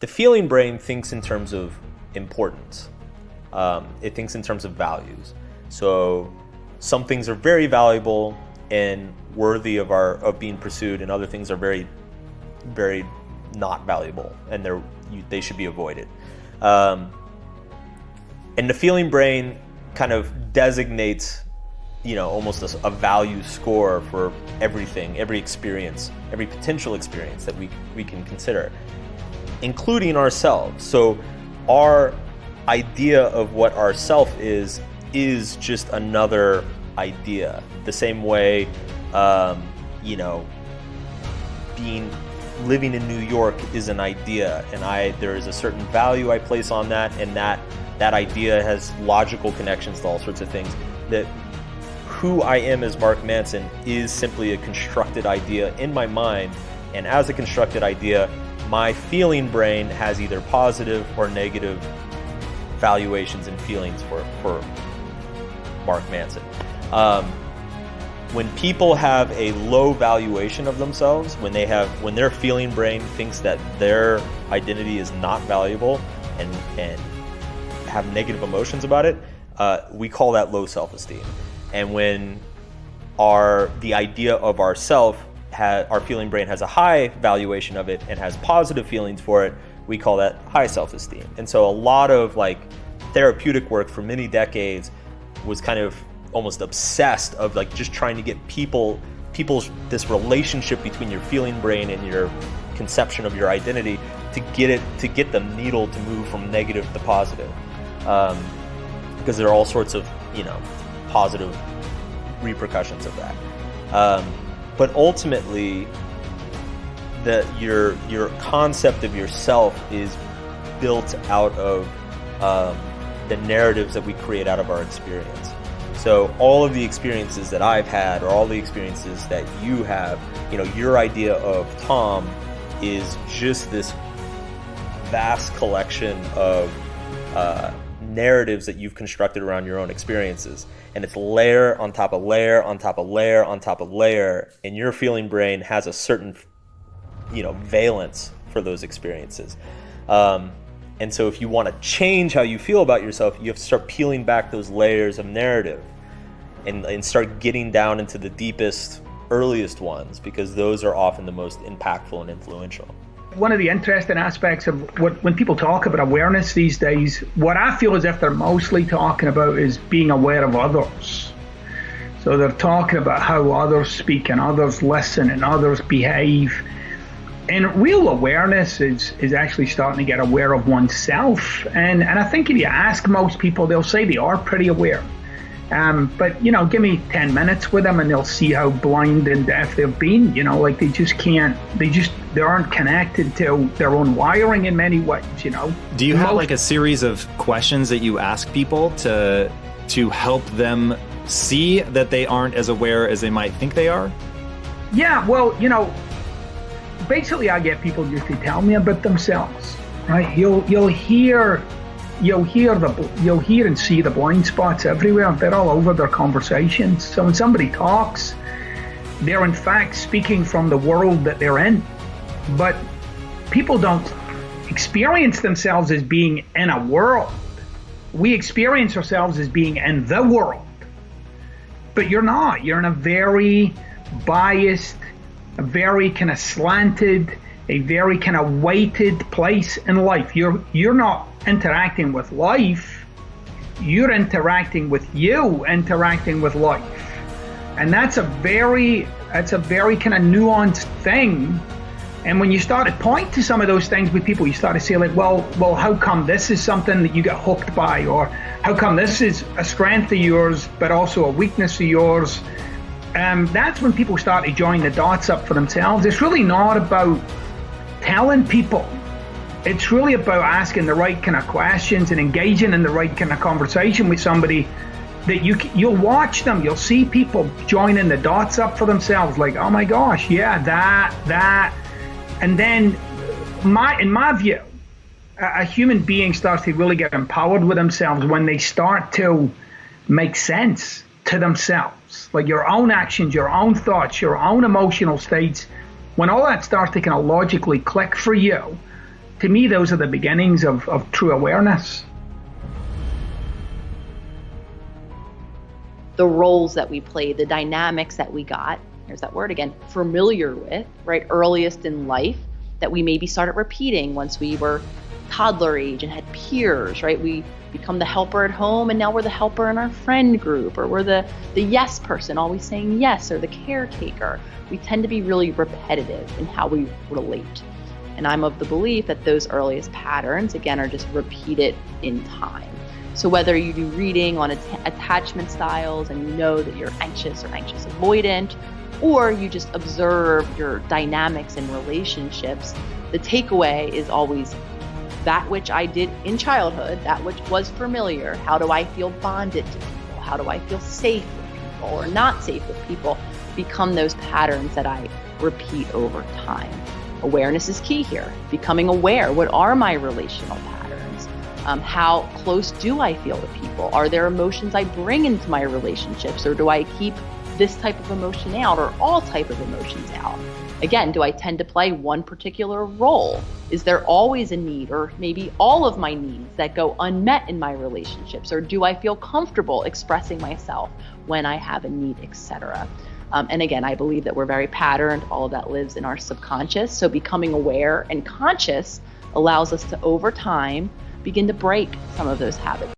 The feeling brain thinks in terms of importance. It thinks in terms of values. So some things are very valuable and worthy of being pursued, and other things are very, very not valuable, and they should be avoided. And the feeling brain kind of designates, almost a value score for everything, every experience, every potential experience that we can consider, including ourselves. So our idea of what our self is just another idea. The same way, living in New York is an idea, and there is a certain value I place on that, and that idea has logical connections to all sorts of things. That who I am as Mark Manson is simply a constructed idea in my mind, and as a constructed idea, my feeling brain has either positive or negative valuations and feelings for Mark Manson. When people have a low valuation of themselves, when their feeling brain thinks that their identity is not valuable and have negative emotions about it, we call that low self-esteem. And when the idea of ourself, our feeling brain has a high valuation of it and has positive feelings for it, we call that high self-esteem. And so a lot of therapeutic work for many decades was kind of almost obsessed of just trying to get people's this relationship between your feeling brain and your conception of your identity to get the needle to move from negative to positive, because there are all sorts of positive repercussions of that. But ultimately, your concept of yourself is built out of the narratives that we create out of our experience. So all of the experiences that I've had, or all the experiences that you have, your idea of Tom is just this vast collection of narratives that you've constructed around your own experiences. And it's layer on top of layer on top of layer on top of layer, and your feeling brain has a certain valence for those experiences. And so if you want to change how you feel about yourself, you have to start peeling back those layers of narrative and start getting down into the deepest, earliest ones, because those are often the most impactful and influential. One of the interesting aspects of when people talk about awareness these days, what I feel as if they're mostly talking about is being aware of others. So they're talking about how others speak and others listen and others behave. And real awareness is actually starting to get aware of oneself. And I think if you ask most people, they'll say they are pretty aware. But give me 10 minutes with them and they'll see how blind and deaf they've been. They just can't, they aren't connected to their own wiring in many ways, Do you have a series of questions that you ask people to help them see that they aren't as aware as they might think they are? Yeah, well, basically I get people just to tell me about themselves, right? You'll hear and see the blind spots everywhere. They're all over their conversations. So when somebody talks, they're in fact speaking from the world that they're in. But people don't experience themselves as being in a world. We experience ourselves as being in the world. But you're not. You're in a very biased, a very kind of slanted, a very kind of weighted place in life. You're not interacting with life, you're interacting with you, interacting with life. And that's a very kind of nuanced thing. And when you start to point to some of those things with people, you start to say well, how come this is something that you get hooked by? Or how come this is a strength of yours, but also a weakness of yours? That's when people start to join the dots up for themselves. It's really not about telling people. It's really about asking the right kind of questions and engaging in the right kind of conversation with somebody that you'll watch them. You'll see people joining the dots up for themselves, like, oh my gosh, yeah, that. And then, in my view, a human being starts to really get empowered with themselves when they start to make sense to themselves. Like your own actions, your own thoughts, your own emotional states. When all that starts to kind of logically click for you, to me, those are the beginnings of true awareness. The roles that we play, the dynamics that we got, there's that word again, familiar with, right, earliest in life, that we maybe started repeating once we were toddler age and had peers, right? We become the helper at home, and now we're the helper in our friend group, or we're the yes person, always saying yes, or the caretaker. We tend to be really repetitive in how we relate. And I'm of the belief that those earliest patterns, again, are just repeated in time. So whether you do reading on attachment styles and you know that you're anxious or anxious avoidant, or you just observe your dynamics in relationships, the takeaway is always that which I did in childhood, that which was familiar. How do I feel bonded to people? How do I feel safe with people or not safe with people? Become those patterns that I repeat over time. Awareness is key here. Becoming aware. What are my relational patterns? How close do I feel to people? Are there emotions I bring into my relationships, or do I keep this type of emotion out, or all type of emotions out? Again, do I tend to play one particular role? Is there always a need, or maybe all of my needs that go unmet in my relationships? Or do I feel comfortable expressing myself when I have a need, etc.? And again, I believe that we're very patterned. All of that lives in our subconscious. So becoming aware and conscious allows us to, over time, begin to break some of those habits.